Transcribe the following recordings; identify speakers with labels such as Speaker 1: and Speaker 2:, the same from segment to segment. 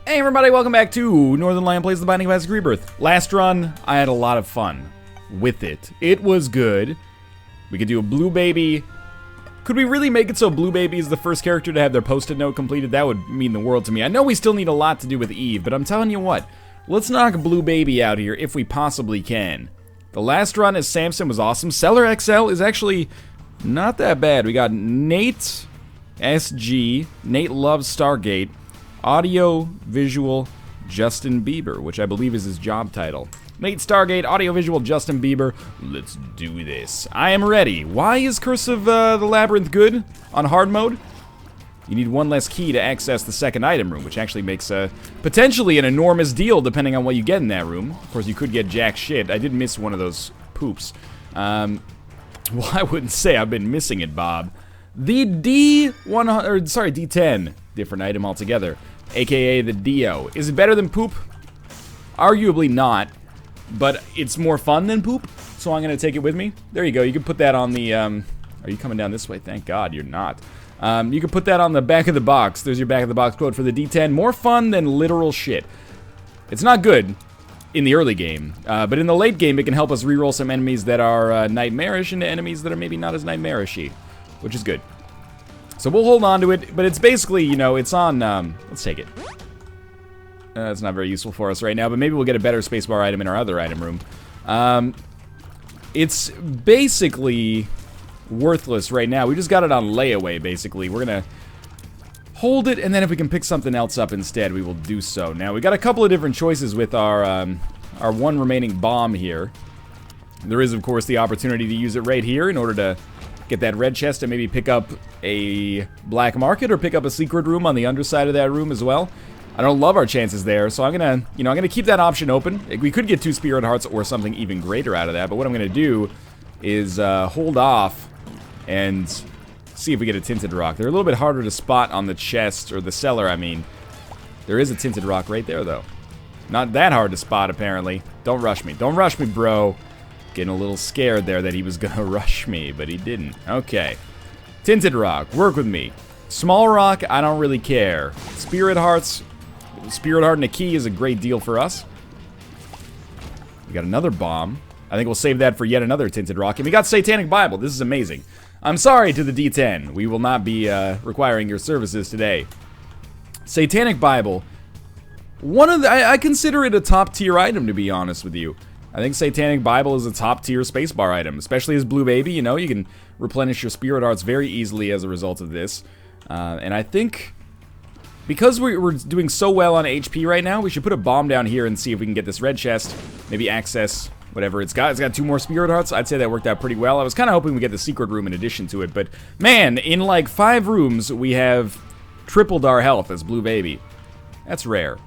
Speaker 1: Hey everybody, welcome back to Northern Lion Plays the Binding of Isaac Rebirth. Last run, I had a lot of fun with it. It was good. We could do a Blue Baby. Could we really make it so Blue Baby is the first character to have their post-it note completed? That would mean the world to me. I know we still need a lot to do with Eve, but I'm telling you what. Let's knock Blue Baby out here if we possibly can. The last run as Samson was awesome. Seller XL is actually not that bad. We got Nate SG. Nate loves Stargate. Audio Visual Justin Bieber, which I believe is his job title. Nate Stargate, Audio Visual Justin Bieber. Let's do this. I am ready. Why is Curse of the Labyrinth good on hard mode? You need one less key to access the second item room, which actually makes potentially an enormous deal depending on what you get in that room. Of course, you could get jack shit. I did miss one of those poops. Well, I wouldn't say I've been missing it, Bob. The D10, different item altogether, aka the Dio. Is it better than poop? Arguably not, but it's more fun than poop, so I'm gonna take it with me. There you go, you can put that on the, are you coming down this way? Thank God you're not. You can put that on the back of the box. There's your back of the box quote for the D10. More fun than literal shit. It's not good in the early game, but in the late game it can help us reroll some enemies that are nightmarish into enemies that are maybe not as nightmarishy, which is good. So we'll hold on to it, but it's basically, you know, it's on, let's take it. It's not very useful for us right now, but maybe we'll get a better spacebar item in our other item room. It's basically worthless right now. We just got it on layaway, basically. We're gonna hold it, and then if we can pick something else up instead, we will do so. Now, we got a couple of different choices with our one remaining bomb here. There is, of course, the opportunity to use it right here in order to get that red chest and maybe pick up a black market or pick up a secret room on the underside of that room as well. I don't love our chances there, so I'm gonna, I'm gonna keep that option open. We could get 2 Spirit Hearts or something even greater out of that, but what I'm gonna do is hold off and see if we get a Tinted Rock. They're a little bit harder to spot on the chest, or the cellar, I mean. There is a Tinted Rock right there, though. Not that hard to spot, apparently. Don't rush me. Don't rush me, bro. Getting a little scared there that he was gonna rush me, but he didn't. Okay. Tinted Rock, work with me. Small Rock, I don't really care. Spirit Hearts, Spirit Heart and a key is a great deal for us. We got another bomb. I think we'll save that for yet another Tinted Rock. And we got Satanic Bible. This is amazing. I'm sorry to the D10. We will not be requiring your services today. Satanic Bible. One of the, I consider it a top tier item, to be honest with you. I think Satanic Bible is a top-tier spacebar item, especially as Blue Baby. You know, you can replenish your Spirit Hearts very easily as a result of this. And I think, because we're doing so well on HP right now, we should put a bomb down here and see if we can get this red chest, maybe access whatever it's got. It's got 2 more Spirit Hearts. I'd say that worked out pretty well. I was kind of hoping we get the secret room in addition to it, but man, in like 5 rooms, we have tripled our health as Blue Baby. That's rare.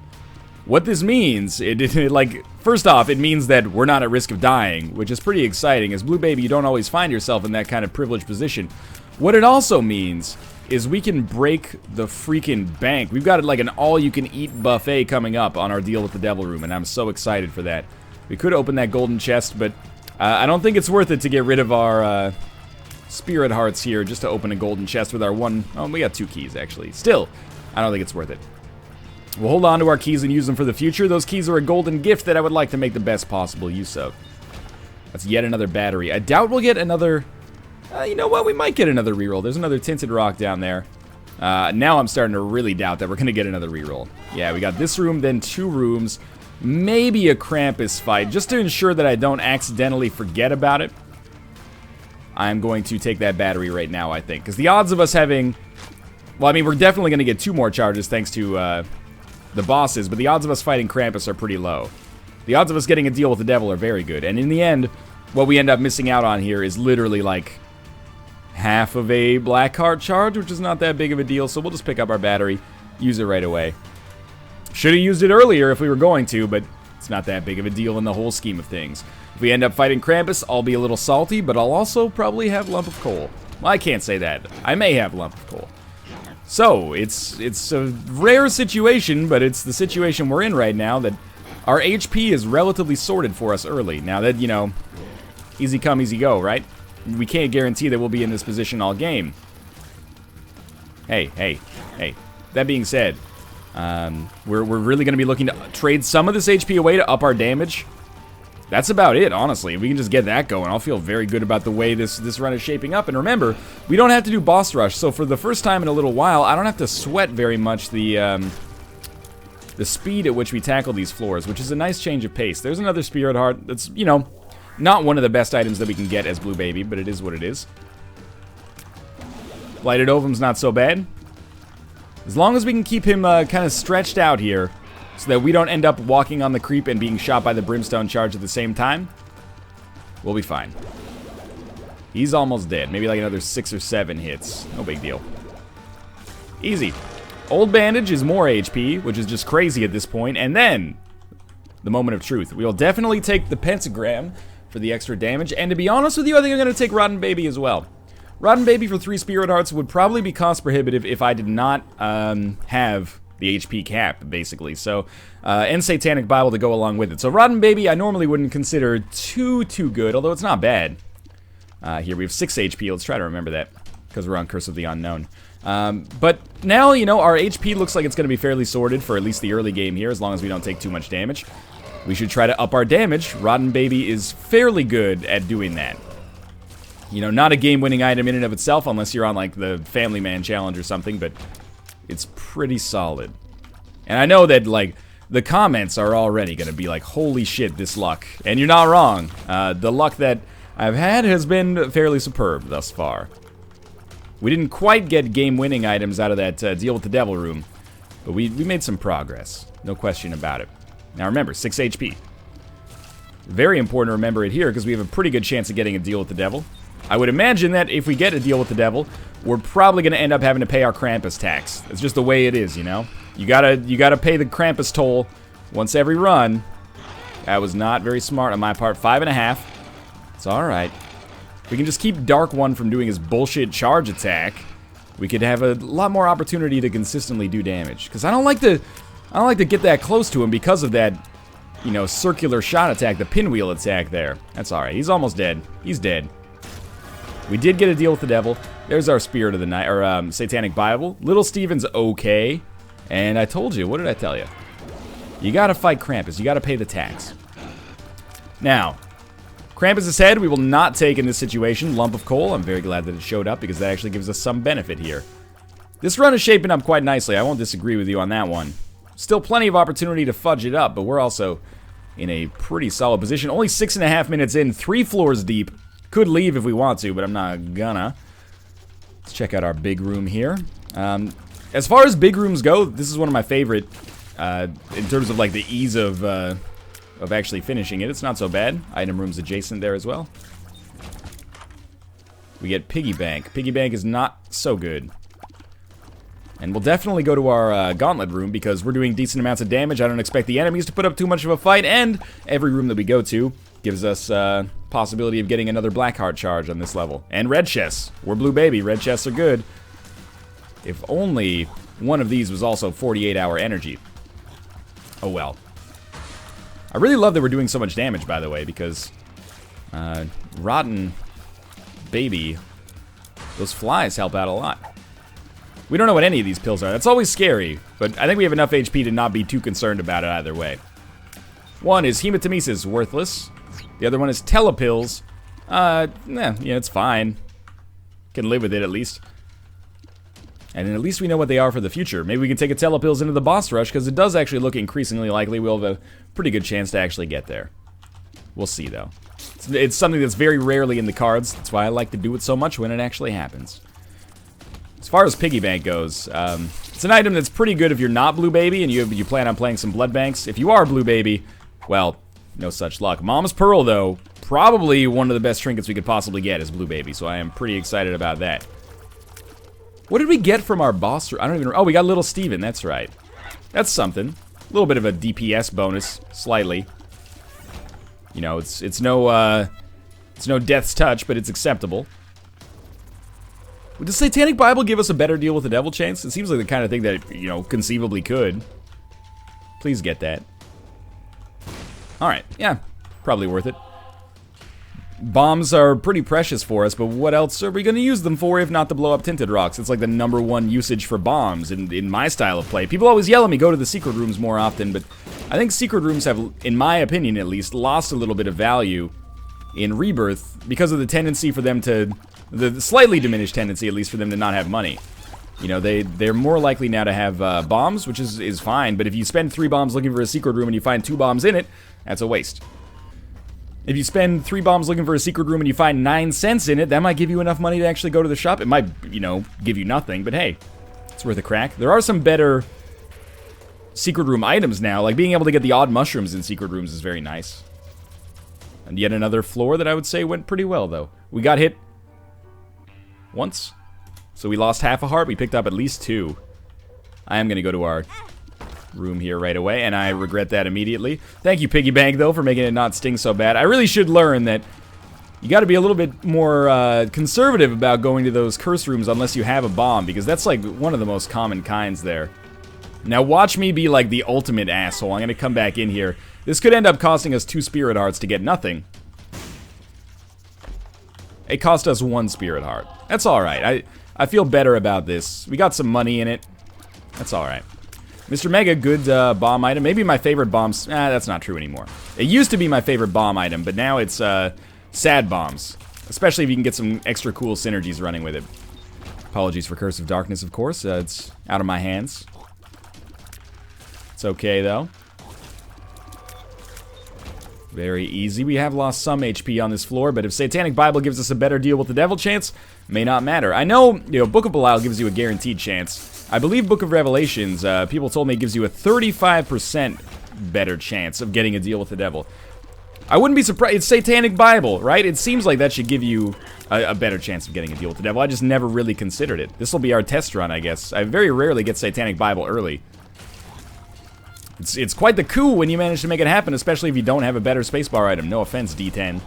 Speaker 1: What this means, like, first off, it means that we're not at risk of dying, which is pretty exciting. As Blue Baby, you don't always find yourself in that kind of privileged position. What it also means is we can break the freaking bank. We've got like an all-you-can-eat buffet coming up on our deal with the Devil Room, and I'm so excited for that. We could open that golden chest, but I don't think it's worth it to get rid of our Spirit Hearts here just to open a golden chest with our one... Oh, we got 2 keys, actually. Still, I don't think it's worth it. We'll hold on to our keys and use them for the future. Those keys are a golden gift that I would like to make the best possible use of. That's yet another battery. I doubt we'll get another... you know what? We might get another reroll. There's another Tinted Rock down there. Now I'm starting to really doubt that we're going to get another reroll. Yeah, we got this room, then 2 rooms. Maybe a Krampus fight. Just to ensure that I don't accidentally forget about it, I'm going to take that battery right now, I think. Because the odds of us having... Well, I mean, we're definitely going to get 2 more charges thanks to... the bosses, but the odds of us fighting Krampus are pretty low. The odds of us getting a deal with the devil are very good, and in the end, what we end up missing out on here is literally like half of a black heart charge, which is not that big of a deal, so we'll just pick up our battery, use it right away. Should have used it earlier if we were going to, but it's not that big of a deal in the whole scheme of things. If we end up fighting Krampus, I'll be a little salty, but I'll also probably have Lump of Coal. Well, I can't say that. I may have Lump of Coal. So, it's a rare situation, but it's the situation we're in right now, that our HP is relatively sorted for us early. Now that, you know, easy come, easy go, right? We can't guarantee that we'll be in this position all game. Hey. That being said, We're really going to be looking to trade some of this HP away to up our damage. That's about it, honestly. If we can just get that going, I'll feel very good about the way this run is shaping up. And remember, we don't have to do boss rush, so for the first time in a little while, I don't have to sweat very much the speed at which we tackle these floors, which is a nice change of pace. There's another Spirit Heart that's, you know, not one of the best items that we can get as Blue Baby, but it is what it is. Blighted Ovum's not so bad. As long as we can keep him kind of stretched out here, so that we don't end up walking on the creep and being shot by the Brimstone charge at the same time, we'll be fine. He's almost dead. Maybe like another 6 or 7 hits. No big deal. Easy. Old Bandage is more HP, which is just crazy at this point. And then, the moment of truth. We will definitely take the Pentagram for the extra damage. And to be honest with you, I think I'm going to take Rotten Baby as well. Rotten Baby for 3 Spirit Hearts would probably be cost prohibitive if I did not have the HP cap, basically. So, and Satanic Bible to go along with it. So Rotten Baby I normally wouldn't consider too good, although it's not bad. Here we have 6 HP. Let's try to remember that, because we're on Curse of the Unknown. But now, you know, our HP looks like it's going to be fairly sorted for at least the early game here, as long as we don't take too much damage. We should try to up our damage. Rotten Baby is fairly good at doing that. You know, not a game-winning item in and of itself, unless you're on, like, the Family Man challenge or something, but it's pretty solid. And I know that, like, the comments are already going to be like, holy shit, this luck. And you're not wrong. The luck that I've had has been fairly superb thus far. We didn't quite get game-winning items out of that Deal with the Devil room, but we made some progress. No question about it. Now remember, 6 HP. Very important to remember it here, because we have a pretty good chance of getting a Deal with the Devil. I would imagine that if we get a Deal with the Devil, we're probably going to end up having to pay our Krampus tax. It's just the way it is, you know? You gotta pay the Krampus toll once every run. That was not very smart on my part. 5.5. It's alright. We can just keep Dark One from doing his bullshit charge attack. We could have a lot more opportunity to consistently do damage. Because I don't like to get that close to him because of that, you know, circular shot attack, the pinwheel attack there. That's alright. He's almost dead. He's dead. We did get a Deal with the Devil. There's our Spirit of the Night, or Satanic Bible. Little Steven's okay. And I told you, what did I tell you? You gotta fight Krampus. You gotta pay the tax. Now, Krampus' head we will not take in this situation. Lump of coal. I'm very glad that it showed up, because that actually gives us some benefit here. This run is shaping up quite nicely. I won't disagree with you on that one. Still plenty of opportunity to fudge it up, but we're also in a pretty solid position. Only 6.5 minutes in, 3 floors deep. Could leave if we want to, but I'm not gonna. Let's check out our big room here. As far as big rooms go, this is one of my favorite in terms of like the ease of actually finishing it. It's not so bad. Item rooms adjacent there as well. We get Piggy Bank. Piggy Bank is not so good. And we'll definitely go to our Gauntlet room, because we're doing decent amounts of damage. I don't expect the enemies to put up too much of a fight, and every room that we go to gives us possibility of getting another Blackheart charge on this level. And red chests. We're Blue Baby. Red chests are good. If only one of these was also 48-hour energy. Oh well. I really love that we're doing so much damage, by the way, because Rotten Baby, those flies help out a lot. We don't know what any of these pills are. That's always scary, but I think we have enough HP to not be too concerned about it either way. One is Hematemesis, worthless. The other one is Telepills. Yeah, it's fine. Can live with it at least. And then at least we know what they are for the future. Maybe we can take a Telepills into the boss rush, because it does actually look increasingly likely we'll have a pretty good chance to actually get there. We'll see, though. It's something that's very rarely in the cards. That's why I like to do it so much when it actually happens. As far as Piggy Bank goes, it's an item that's pretty good if you're not Blue Baby and you plan on playing some Blood Banks. If you are Blue Baby, well, no such luck. Mom's Pearl, though, probably one of the best trinkets we could possibly get as Blue Baby, so I am pretty excited about that. What did we get from our boss? I don't even know. Oh, we got Little Steven, that's right. That's something. A little bit of a DPS bonus, slightly. You know, it's no Death's Touch, but it's acceptable. Would the Satanic Bible give us a better Deal with the Devil chance? It seems like the kind of thing that, you know, conceivably could. Please get that. Alright, yeah, probably worth it. Bombs are pretty precious for us, but what else are we going to use them for if not to blow up tinted rocks? It's like the #1 usage for bombs in my style of play. People always yell at me, go to the secret rooms more often, but I think secret rooms have, in my opinion at least, lost a little bit of value in Rebirth because of the tendency for them to, the slightly diminished tendency at least for them to not have money. You know, they're more likely now to have bombs, which is fine, but if you spend 3 bombs looking for a secret room and you find 2 bombs in it, that's a waste. If you spend 3 bombs looking for a secret room and you find 9 cents in it, that might give you enough money to actually go to the shop. It might, you know, give you nothing, but hey, it's worth a crack. There are some better secret room items now, like being able to get the odd mushrooms in secret rooms is very nice. And yet another floor that I would say went pretty well, though. We got hit once, so we lost half a heart. We picked up at least 2. I am going to go to our room here right away, and I regret that immediately. Thank you, Piggy Bank, though, for making it not sting so bad. I really should learn that you got to be a little bit more conservative about going to those curse rooms unless you have a bomb, because that's like one of the most common kinds there. Now watch me be like the ultimate asshole. I'm going to come back in here. This could end up costing us 2 spirit hearts to get nothing. It cost us 1 spirit heart. That's alright. I feel better about this. We got some money in it. That's alright. Mr. Mega, good bomb item. Maybe my favorite bombs. That's not true anymore. It used to be my favorite bomb item, but now it's sad bombs. Especially if you can get some extra cool synergies running with it. Apologies for Curse of Darkness, of course. It's out of my hands. It's okay, though. Very easy. We have lost some HP on this floor, but if Satanic Bible gives us a better deal with the devil chance, may not matter. I know, you know, Book of Belial gives you a guaranteed chance. I believe Book of Revelations, people told me it gives you a 35% better chance of getting a deal with the devil. I wouldn't be surprised. It's Satanic Bible, right? It seems like that should give you a better chance of getting a deal with the devil. I just never really considered it. This will be our test run, I guess. I very rarely get Satanic Bible early. It's quite the coup when you manage to make it happen, especially if you don't have a better spacebar item. No offense, D10.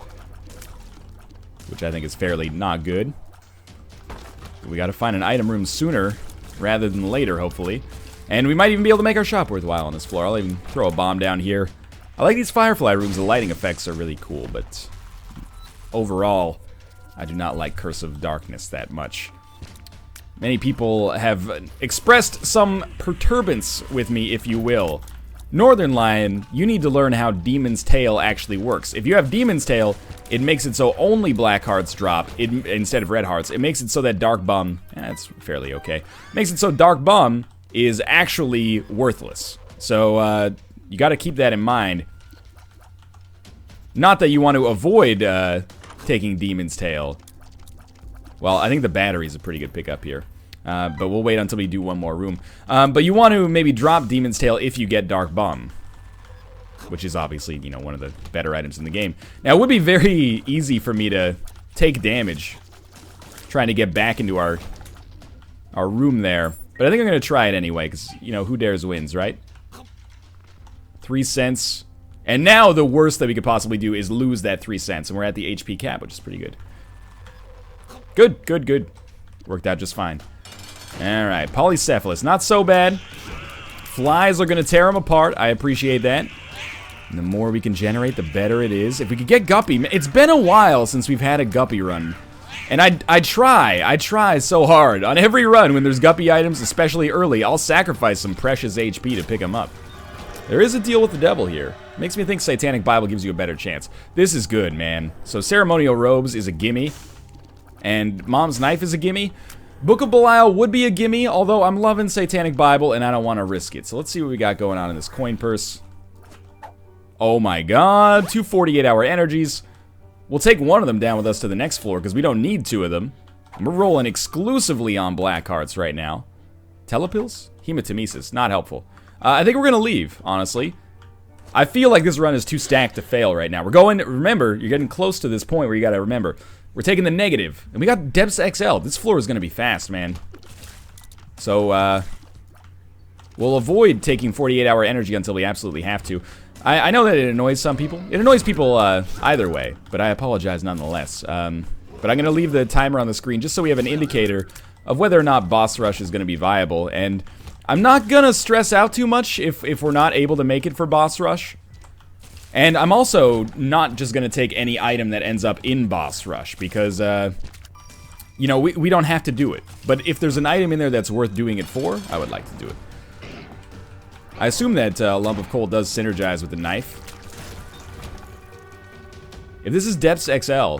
Speaker 1: Which I think is fairly not good. We gotta find an item room sooner rather than later, hopefully. And we might even be able to make our shop worthwhile on this floor. I'll even throw a bomb down here. I like these Firefly rooms. The lighting effects are really cool, but overall, I do not like Curse of Darkness that much. Many people have expressed some perturbance with me, if you will. Northern Lion, you need to learn how Demon's Tail actually works. If you have Demon's Tail, it makes it so only black hearts drop instead of red hearts. It makes it so that Dark Bum, that's fairly okay. Makes it so Dark Bum is actually worthless. So you got to keep that in mind. Not that you want to avoid taking Demon's Tail. Well, I think the battery's a pretty good pickup here. But we'll wait until we do one more room. But you want to maybe drop Demon's Tail if you get Dark Bum. Which is obviously, you know, one of the better items in the game. Now, it would be very easy for me to take damage trying to get back into our room there. But I think I'm going to try it anyway, because, you know, who dares wins, right? 3 cents. And now the worst that we could possibly do is lose that 3 cents. And we're at the HP cap, which is pretty good. Good, good, good. Worked out just fine. Alright, Polycephalus. Not so bad. Flies are going to tear them apart. I appreciate that. And the more we can generate, the better it is. If we could get Guppy... It's been a while since we've had a Guppy run. And I try so hard. On every run, when there's Guppy items, especially early, I'll sacrifice some precious HP to pick them up. There is a deal with the devil here. Makes me think Satanic Bible gives you a better chance. This is good, man. So Ceremonial Robes is a gimme. And Mom's Knife is a gimme. Book of Belial would be a gimme, although I'm loving Satanic Bible and I don't want to risk it. So let's see what we got going on in this coin purse. Oh my god, 2 48-hour energies. We'll take one of them down with us to the next floor because we don't need 2 of them. And we're rolling exclusively on black hearts right now. Telepills? Hematemesis, not helpful. I think we're going to leave, honestly. I feel like this run is too stacked to fail right now. We're going, remember, you're getting close to this point where you got to remember. We're taking the negative. And we got Depths XL. This floor is going to be fast, man. So, we'll avoid taking 48-hour energy until we absolutely have to. I know that it annoys some people. It annoys people either way, but I apologize nonetheless. But I'm going to leave the timer on the screen just so we have an indicator of whether or not Boss Rush is going to be viable. And I'm not going to stress out too much if we're not able to make it for Boss Rush. And I'm also not just going to take any item that ends up in boss rush, because, you know, we don't have to do it. But if there's an item in there that's worth doing it for, I would like to do it. I assume that Lump of Coal does synergize with the knife. If this is Depths XL,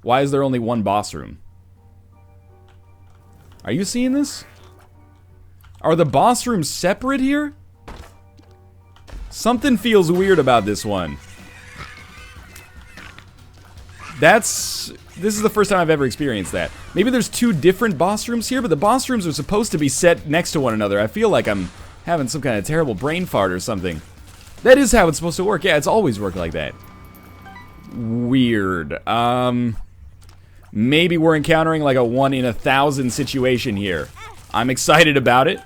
Speaker 1: why is there only one boss room? Are you seeing this? Are the boss rooms separate here? Something feels weird about this one. This is the first time I've ever experienced that. Maybe there's two different boss rooms here, but the boss rooms are supposed to be set next to one another. I feel like I'm having some kind of terrible brain fart or something. That is how it's supposed to work. Yeah, it's always worked like that. Weird. Maybe we're encountering like a 1 in 1,000 situation here. I'm excited about it.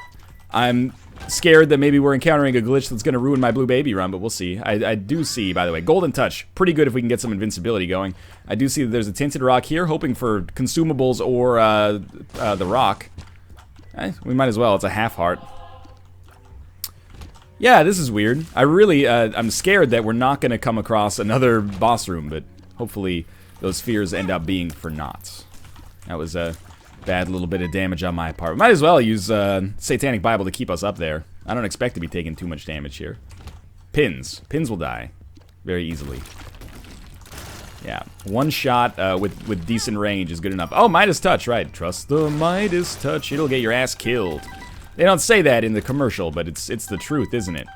Speaker 1: I'm scared that maybe we're encountering a glitch that's going to ruin my Blue Baby run, but we'll see. I do see, by the way, Golden Touch. Pretty good if we can get some invincibility going. I do see that there's a Tinted Rock here, hoping for consumables or the rock. We might as well. It's a half heart. Yeah, this is weird. I'm scared that we're not going to come across another boss room, but hopefully those fears end up being for naught. That was a bad little bit of damage on my part. We might as well use Satanic Bible to keep us up there. I don't expect to be taking too much damage here. Pins. Pins will die very easily. Yeah, one shot with decent range is good enough. Oh, Midas Touch, right. Trust the Midas Touch. It'll get your ass killed. They don't say that in the commercial, but it's the truth, isn't it?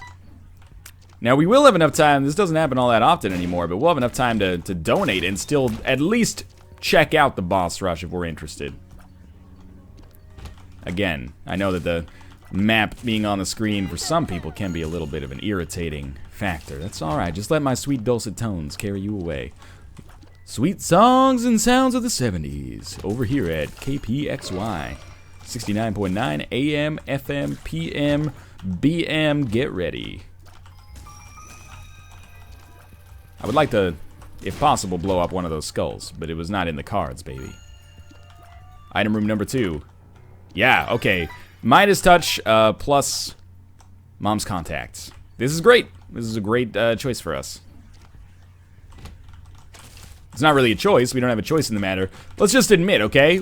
Speaker 1: Now, we will have enough time. This doesn't happen all that often anymore, but we'll have enough time to donate and still at least check out the boss rush if we're interested. Again, I know that the map being on the screen for some people can be a little bit of an irritating factor. That's alright. Just let my sweet dulcet tones carry you away. Sweet songs and sounds of the 70s over here at KPXY. 69.9 AM, FM, PM, BM, get ready. I would like to, if possible, blow up one of those skulls, but it was not in the cards, baby. Item room number 2. Yeah, okay. Midas Touch plus Mom's Contacts. This is great. This is a great choice for us. It's not really a choice. We don't have a choice in the matter. Let's just admit, okay?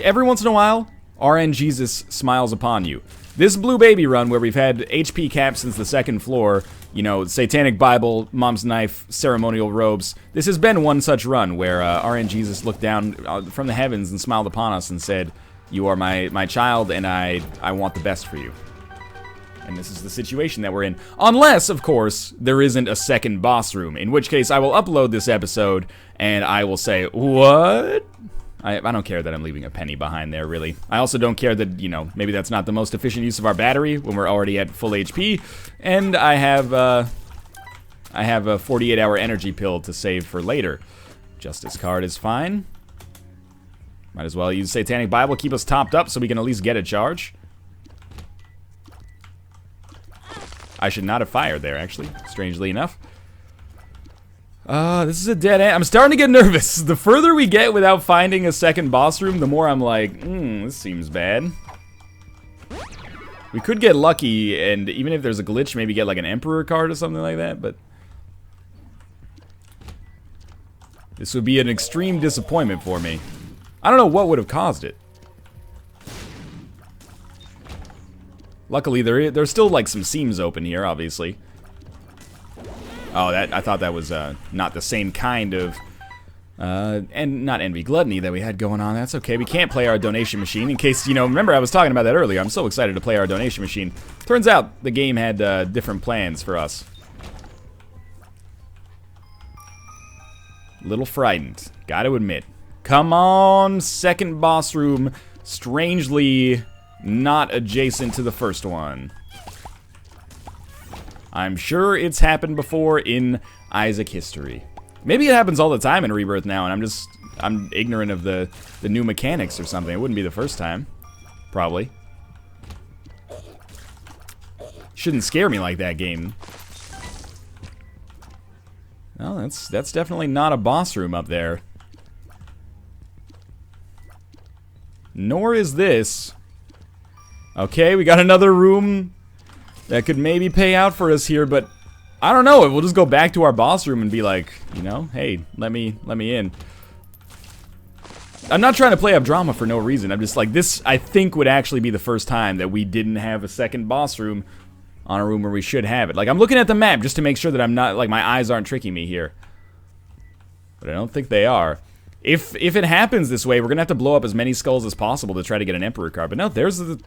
Speaker 1: Every once in a while, RN Jesus smiles upon you. This Blue Baby run, where we've had HP cap since the 2nd floor, you know, Satanic Bible, Mom's Knife, Ceremonial Robes, this has been one such run where RN Jesus looked down from the heavens and smiled upon us and said, "You are my child, and I want the best for you." And this is the situation that we're in. Unless, of course, there isn't a second boss room, in which case I will upload this episode, and I will say, what? I don't care that I'm leaving a penny behind there, really. I also don't care that, you know, maybe that's not the most efficient use of our battery when we're already at full HP, and I have a 48-hour energy pill to save for later. Justice card is fine. Might as well use Satanic Bible, keep us topped up so we can at least get a charge. I should not have fired there, actually, strangely enough. This is a dead end. I'm starting to get nervous. The further we get without finding a second boss room, the more I'm like, this seems bad. We could get lucky, and even if there's a glitch, maybe get like an Emperor card or something like that, but this would be an extreme disappointment for me. I don't know what would have caused it. Luckily, there's still like some seams open here, obviously. Oh, I thought that was not the same kind of, and not Envy Gluttony that we had going on. That's okay. We can't play our donation machine in case, you know, remember I was talking about that earlier. I'm so excited to play our donation machine. Turns out the game had different plans for us. Little frightened, gotta admit. Come on, second boss room, strangely not adjacent to the first one. I'm sure it's happened before in Isaac history. Maybe it happens all the time in Rebirth now, and I'm ignorant of the new mechanics or something. It wouldn't be the first time. Probably. Shouldn't scare me like that, game. Well, that's definitely not a boss room up there. Nor is this. Okay, we got another room that could maybe pay out for us here, but I don't know. We'll just go back to our boss room and be like, you know, hey, let me in. I'm not trying to play up drama for no reason. I'm just like, this, I think, would actually be the first time that we didn't have a second boss room on a room where we should have it. Like, I'm looking at the map just to make sure that I'm not, like, my eyes aren't tricking me here. But I don't think they are. If it happens this way, we're gonna have to blow up as many skulls as possible to try to get an Emperor card. But no, there's a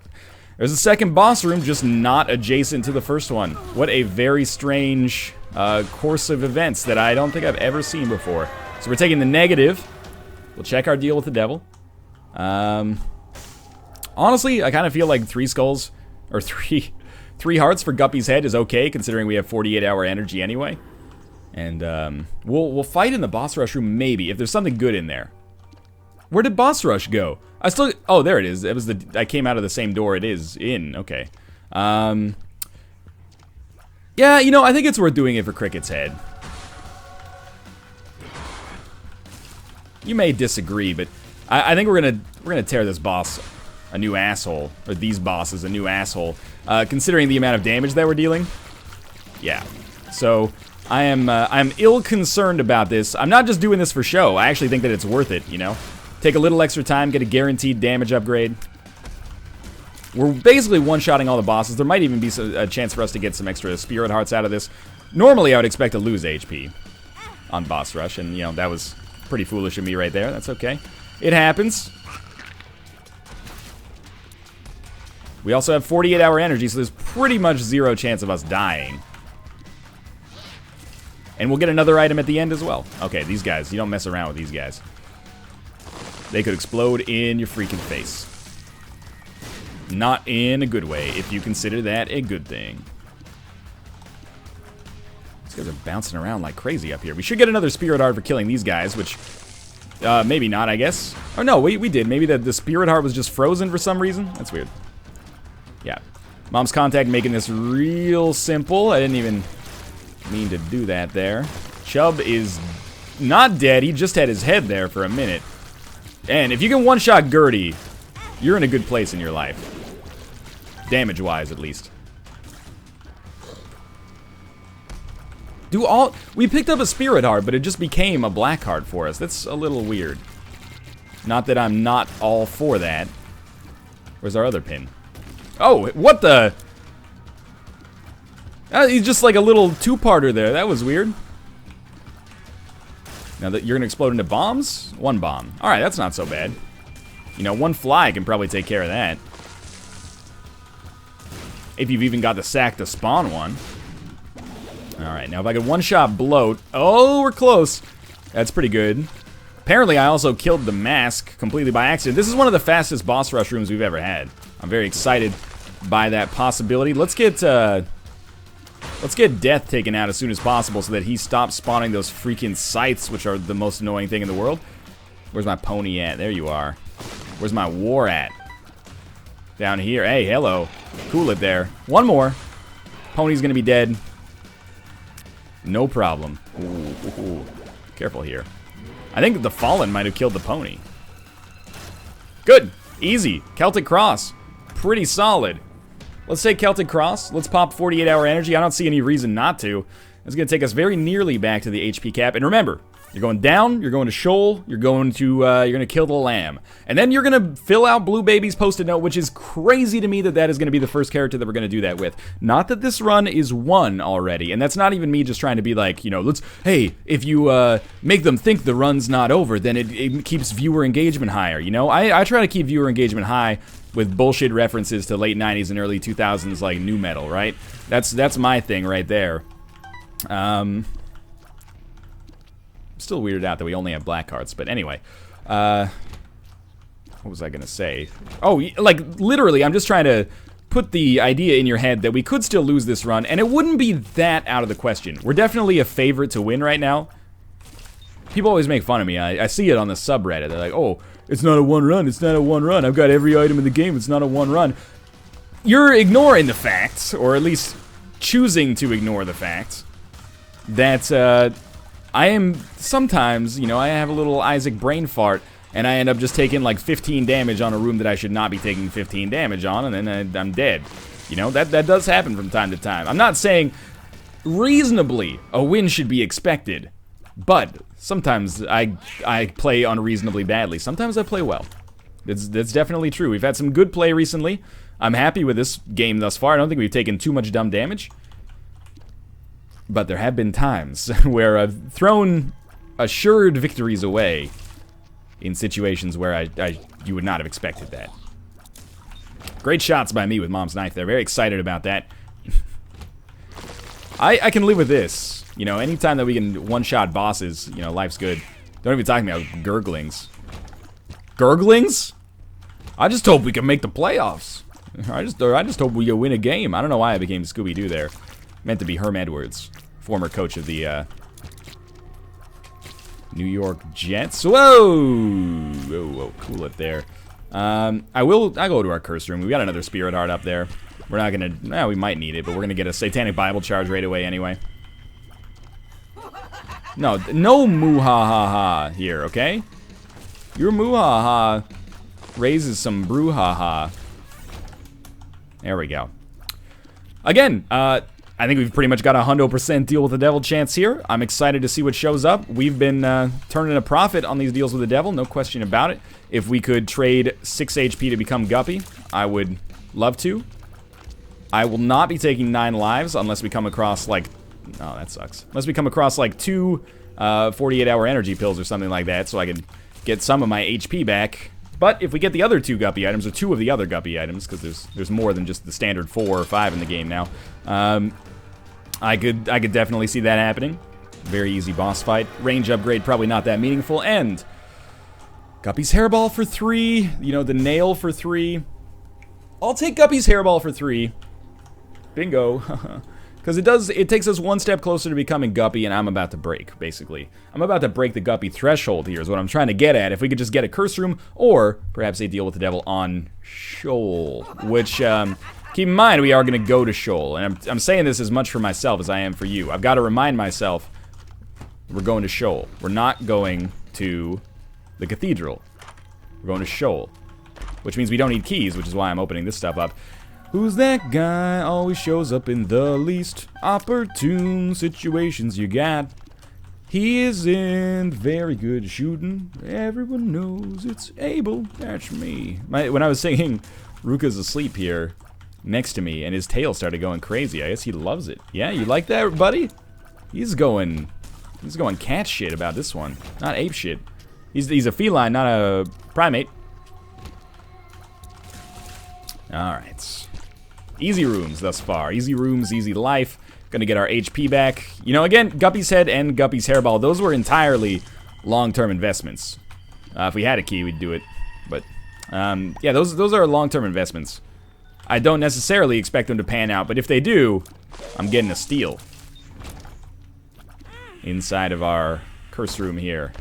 Speaker 1: second boss room, just not adjacent to the first one. What a very strange course of events that I don't think I've ever seen before. So we're taking the negative. We'll check our deal with the devil. Honestly, I kind of feel like 3 skulls, or 3 hearts for Guppy's Head is okay, considering we have 48-hour energy anyway. And we'll fight in the boss rush room maybe, if there's something good in there. Where did boss rush go? I still, oh, there it is. It was I came out of the same door it is in. Okay. Yeah, you know, I think it's worth doing it for Cricket's Head. You may disagree, but I think we're gonna tear this boss a new asshole, or these bosses a new asshole, considering the amount of damage that we're dealing. Yeah. So I'm ill concerned about this. I'm not just doing this for show. I actually think that it's worth it. You know, take a little extra time, get a guaranteed damage upgrade. We're basically one-shotting all the bosses. There might even be a chance for us to get some extra spirit hearts out of this. Normally, I would expect to lose HP on boss rush, and you know that was pretty foolish of me right there. That's okay. It happens. We also have 48-hour energy, so there's pretty much 0 chance of us dying. And we'll get another item at the end as well. Okay, these guys, you don't mess around with these guys. They could explode in your freaking face. Not in a good way, if you consider that a good thing. These guys are bouncing around like crazy up here. We should get another spirit heart for killing these guys, which... maybe not, I guess. Oh, no, we did. Maybe the spirit heart was just frozen for some reason. That's weird. Yeah. Mom's contact making this real simple. I didn't even mean to do that there. Chubb is not dead. He just had his head there for a minute. And if you can one-shot Gertie, you're in a good place in your life. Damage-wise, at least. We picked up a spirit heart, but it just became a black heart for us. That's a little weird. Not that I'm not all for that. Where's our other pin? Oh, what the? He's just like a little two-parter there. That was weird. Now that you're gonna explode into bombs? 1 bomb. Alright, that's not so bad. You know, 1 fly can probably take care of that. If you've even got the sack to spawn one. Alright, now if I could one-shot bloat. Oh, we're close. That's pretty good. Apparently, I also killed the mask completely by accident. This is one of the fastest boss rush rooms we've ever had. I'm very excited by that possibility. Let's get Death taken out as soon as possible so that he stops spawning those freaking scythes, which are the most annoying thing in the world. Where's my pony at? There you are. Where's my war at? Down here. Hey, hello. Cool it there. 1 more. Pony's gonna be dead. No problem. Ooh. Careful here. I think the Fallen might have killed the pony. Good. Easy. Celtic Cross. Pretty solid. Let's take Celtic Cross. Let's pop 48-hour energy. I don't see any reason not to. It's going to take us very nearly back to the HP cap. And remember, you're going down, you're going to Shoal, you're going to kill the lamb. And then you're going to fill out Blue Baby's Post-it note, which is crazy to me that is going to be the first character that we're going to do that with. Not that this run is won already. And that's not even me just trying to be like, you know, hey, if you make them think the run's not over, then it keeps viewer engagement higher, you know? I try to keep viewer engagement high with bullshit references to late 90s and early 2000s like nu metal, right? That's my thing right there. Still weirded out that we only have black hearts, but anyway. What was I gonna say? Oh, like, literally, I'm just trying to put the idea in your head that we could still lose this run, and it wouldn't be that out of the question. We're definitely a favorite to win right now. People always make fun of me. I see it on the subreddit. They're like, oh, it's not a 1 run, it's not a 1 run. I've got every item in the game, it's not a 1 run. You're ignoring the facts, or at least choosing to ignore the facts, that I am sometimes, you know, I have a little Isaac brain fart, and I end up just taking like 15 damage on a room that I should not be taking 15 damage on, and then I'm dead. You know, that does happen from time to time. I'm not saying reasonably, a win should be expected. But sometimes I play unreasonably badly. Sometimes I play well. That's definitely true. We've had some good play recently. I'm happy with this game thus far. I don't think we've taken too much dumb damage. But there have been times where I've thrown assured victories away in situations where you would not have expected that. Great shots by me with Mom's knife there. Very excited about that. I can live with this. You know, anytime that we can one-shot bosses, you know, life's good. Don't even talk to me about gurglings. Gurglings? I just hope we can make the playoffs. I just hope we win a game. I don't know why I became Scooby-Doo there. Meant to be Herm Edwards, former coach of the New York Jets. Whoa! Whoa, cool it there. I go to our curse room. We got another spirit heart up there. We're not gonna, we might need it, but we're gonna get a satanic Bible charge right away anyway. No moo-ha-ha-ha here, okay? Your moo-ha-ha raises some brouhaha. There we go. Again, I think we've pretty much got a 100% deal with the devil chance here. I'm excited to see what shows up. We've been turning a profit on these deals with the devil, no question about it. If we could trade 6 HP to become Guppy, I would love to. I will not be taking 9 lives unless we come across, like... Oh, that sucks. Unless we come across, like, 2 48-hour energy pills or something like that, so I can get some of my HP back. But if we get the other 2 Guppy items, or 2 of the other Guppy items, because there's more than just the standard 4 or 5 in the game now, I could definitely see that happening. Very easy boss fight. Range upgrade, probably not that meaningful. And Guppy's Hairball for 3. You know, the nail for 3. I'll take Guppy's Hairball for 3. Bingo. Because it takes us one step closer to becoming Guppy, and I'm about to break, basically. I'm about to break the Guppy threshold here is what I'm trying to get at. If we could just get a curse room, or perhaps a deal with the devil on Shoal. Which, keep in mind, we are going to go to Shoal. And I'm saying this as much for myself as I am for you. I've got to remind myself, we're going to Shoal. We're not going to the cathedral. We're going to Shoal. Which means we don't need keys, which is why I'm opening this stuff up. Who's that guy? Always shows up in the least opportune situations you got. He is in very good shooting. Everyone knows it's Abel. That's me. When I was singing Ruka's asleep here next to me and his tail started going crazy, I guess he loves it. Yeah, you like that, buddy? He's going cat shit about this one. Not ape shit. He's a feline, not a primate. Alright. Easy rooms thus far. Easy rooms, easy life. Gonna get our HP back. You know, again, Guppy's Head and Guppy's Hairball, those were entirely long-term investments. If we had a key, we'd do it. But, yeah, those are long-term investments. I don't necessarily expect them to pan out, but if they do, I'm getting a steal. Inside of our curse room here.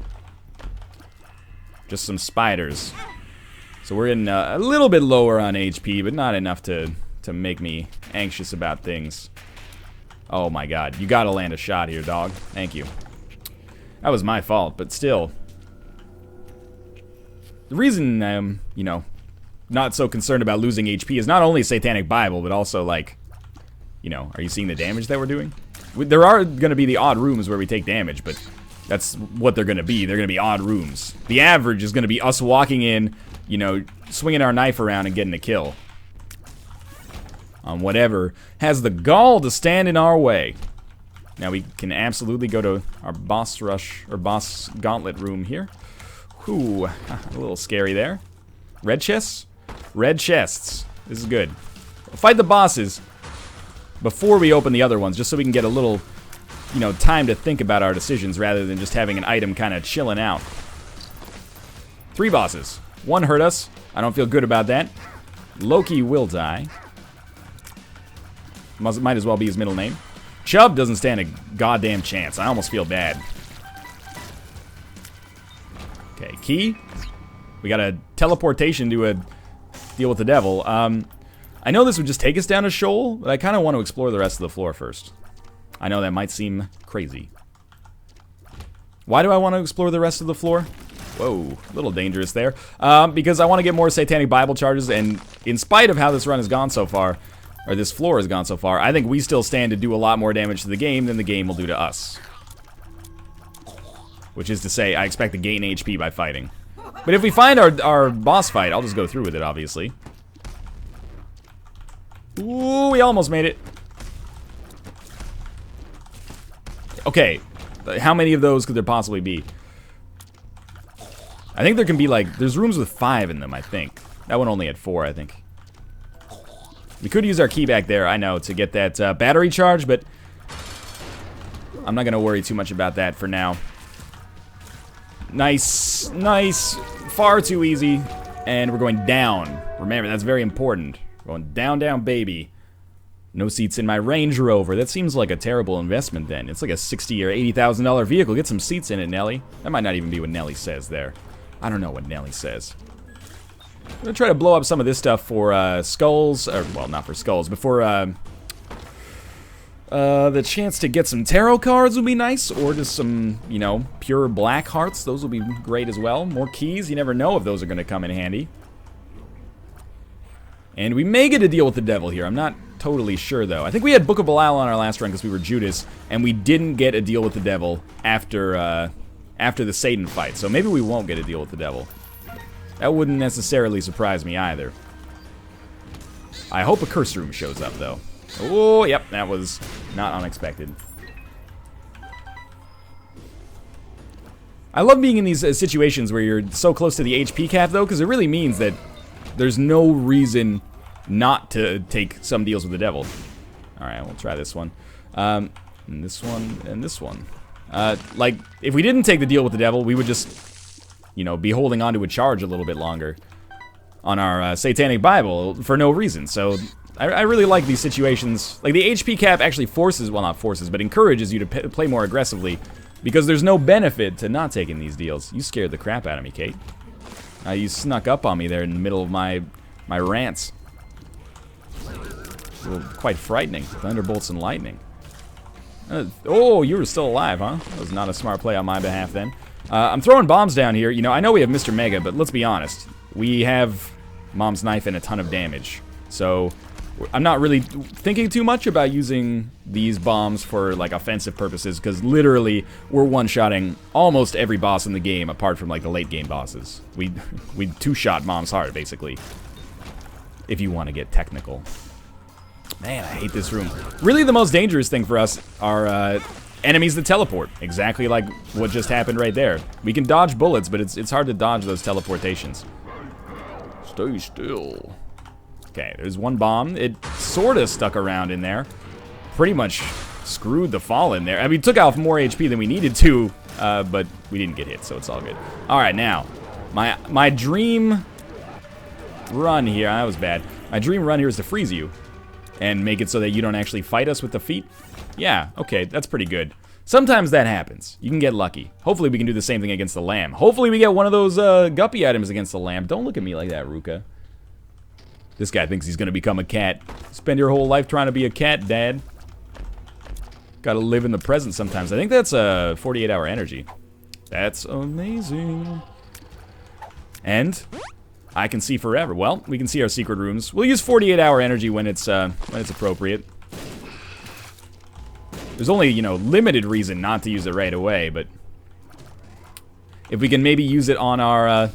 Speaker 1: Just some spiders. So we're getting a little bit lower on HP, but not enough to make me anxious about things. Oh my god, you gotta land a shot here, dog. Thank you. That was my fault, but still. The reason I'm, you know, not so concerned about losing HP is not only Satanic Bible, but also, like, you know, are you seeing the damage that we're doing? There are gonna be the odd rooms where we take damage, but that's what they're gonna be. They're gonna be odd rooms. The average is gonna be us walking in, you know, swinging our knife around and getting a kill. On whatever has the gall to stand in our way. Now we can absolutely go to our boss rush, or boss gauntlet room here. Whew, a little scary there. Red chests? Red chests. This is good. We'll fight the bosses before we open the other ones, just so we can get a little, you know, time to think about our decisions rather than just having an item kind of chilling out. 3 bosses. 1 hurt us. I don't feel good about that. Loki will die. Might as well be his middle name. Chubb doesn't stand a goddamn chance. I almost feel bad. Okay, key. We got a teleportation to a deal with the devil. I know this would just take us down a shoal, but I kind of want to explore the rest of the floor first. I know that might seem crazy. Why do I want to explore the rest of the floor? Whoa, a little dangerous there. Because I want to get more Satanic Bible charges, and in spite of how this run has gone so far, or this floor has gone so far, I think we still stand to do a lot more damage to the game than the game will do to us. Which is to say, I expect to gain HP by fighting. But if we find our boss fight, I'll just go through with it, obviously. Ooh, we almost made it. Okay, how many of those could there possibly be? I think there can be, like, there's rooms with 5 in them, I think. That one only had 4, I think. We could use our key back there, I know, to get that battery charge, but I'm not going to worry too much about that for now. Nice, nice, far too easy, and we're going down. Remember, that's very important. We're going down, down, baby. No seats in my Range Rover. That seems like a terrible investment then. It's like a $60,000 or $80,000 vehicle. Get some seats in it, Nelly. That might not even be what Nelly says there. I don't know what Nelly says. I'm gonna try to blow up some of this stuff for skulls, or well, not for skulls, but for the chance to get some tarot cards would be nice, or just some, you know, pure black hearts. Those will be great as well. More keys. You never know if those are gonna come in handy. And we may get a deal with the devil here. I'm not totally sure, though. I think we had Book of Belial on our last run because we were Judas, and we didn't get a deal with the devil after the Satan fight. So maybe we won't get a deal with the devil. That wouldn't necessarily surprise me either. I hope a curse room shows up, though. Oh, yep, that was not unexpected. I love being in these situations where you're so close to the HP cap, though, because it really means that there's no reason not to take some deals with the devil. Alright, we'll try this one. And this one, and this one. Like, if we didn't take the deal with the devil, we would just, you know, be holding on to a charge a little bit longer on our Satanic Bible for no reason. So, I really like these situations. Like, the HP cap actually forces, well, not forces, but encourages you to play more aggressively, because there's no benefit to not taking these deals. You scared the crap out of me, Kate. You snuck up on me there in the middle of my rants. Quite frightening. Thunderbolts and lightning. Oh, you were still alive, huh? That was not a smart play on my behalf then. I'm throwing bombs down here. You know, I know we have Mr. Mega, but let's be honest. We have Mom's Knife and a ton of damage. So, I'm not really thinking too much about using these bombs for, like, offensive purposes, because literally, we're one-shotting almost every boss in the game, apart from, like, the late-game bosses. We two-shot Mom's Heart, basically. If you want to get technical. Man, I hate this room. Really, the most dangerous thing for us are enemies that teleport. Exactly like what just happened right there. We can dodge bullets, but it's hard to dodge those teleportations. Stay still. Okay, there's one bomb. It sort of stuck around in there. Pretty much screwed the fall in there. I mean, took off more HP than we needed to, but we didn't get hit, so it's all good. All right, now, my dream run here, that was bad. My dream run here is to freeze you and make it so that you don't actually fight us with the feet. Yeah, okay, that's pretty good. Sometimes that happens. You can get lucky. Hopefully we can do the same thing against the lamb. Hopefully we get one of those guppy items against the lamb. Don't look at me like that, Ruka. This guy thinks he's gonna become a cat. Spend your whole life trying to be a cat, Dad. Gotta live in the present sometimes. I think that's a 48-hour energy. That's amazing. And I can see forever. Well, we can see our secret rooms. We'll use 48-hour energy when it's appropriate. There's only, you know, limited reason not to use it right away, but if we can maybe use it on our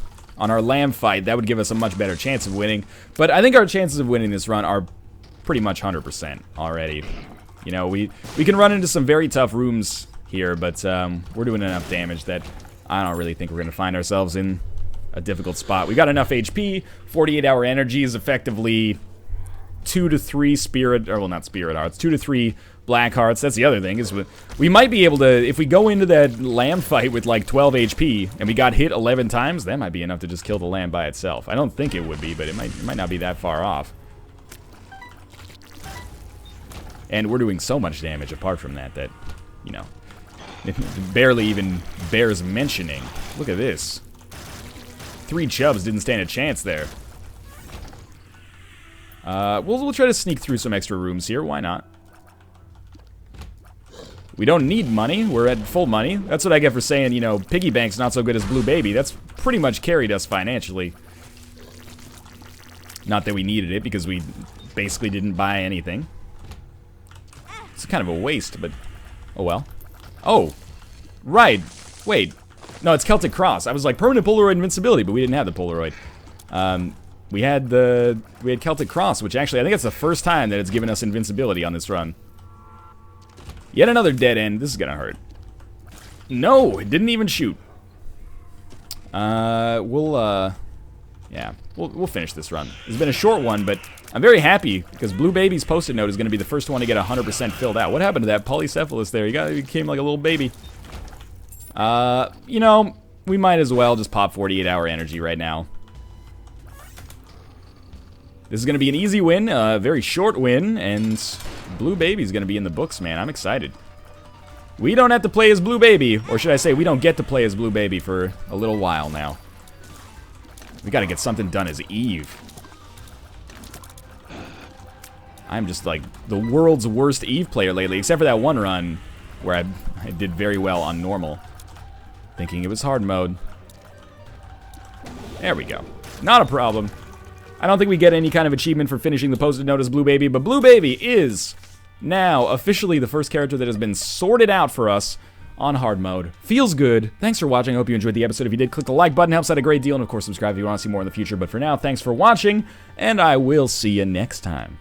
Speaker 1: lamb fight, that would give us a much better chance of winning. But I think our chances of winning this run are pretty much 100% already. You know, we can run into some very tough rooms here, but we're doing enough damage that I don't really think we're going to find ourselves in a difficult spot. We got enough HP. 48-hour energy is effectively 2 to 3 spirit, or well, not spirit hearts, 2 to 3 black hearts. That's the other thing, is we might be able to, if we go into that lamb fight with like 12 HP and we got hit 11 times, that might be enough to just kill the lamb by itself. I don't think it would be, but it might not be that far off. And we're doing so much damage apart from that, you know, it barely even bears mentioning. Look at this. 3 chubs didn't stand a chance there. We'll try to sneak through some extra rooms here. Why not? We don't need money. We're at full money. That's what I get for saying, you know, piggy bank's not so good as Blue Baby. That's pretty much carried us financially. Not that we needed it, because we basically didn't buy anything. It's kind of a waste, but oh well. Oh, right. Wait. No, it's Celtic Cross. I was like, permanent Polaroid invincibility, but we didn't have the Polaroid. We had Celtic Cross, which actually, I think it's the first time that it's given us invincibility on this run. Yet another dead end. This is gonna hurt. No, it didn't even shoot. Yeah, we'll finish this run. It's been a short one, but I'm very happy because Blue Baby's post-it note is going to be the first one to get 100% filled out. What happened to that polycephalus there? He became like a little baby. You know, we might as well just pop 48-hour energy right now. This is going to be an easy win, a very short win, and Blue Baby's going to be in the books, man. I'm excited. We don't have to play as Blue Baby, or should I say we don't get to play as Blue Baby for a little while now. We got to get something done as Eve. I'm just like the world's worst Eve player lately, except for that one run where I did very well on normal, thinking it was hard mode. There we go. Not a problem. I don't think we get any kind of achievement for finishing the post-it note as Blue Baby, but Blue Baby is now officially the first character that has been sorted out for us on hard mode. Feels good. Thanks for watching. I hope you enjoyed the episode. If you did, click the like button. Helps out a great deal. And of course, subscribe if you want to see more in the future. But for now, thanks for watching, and I will see you next time.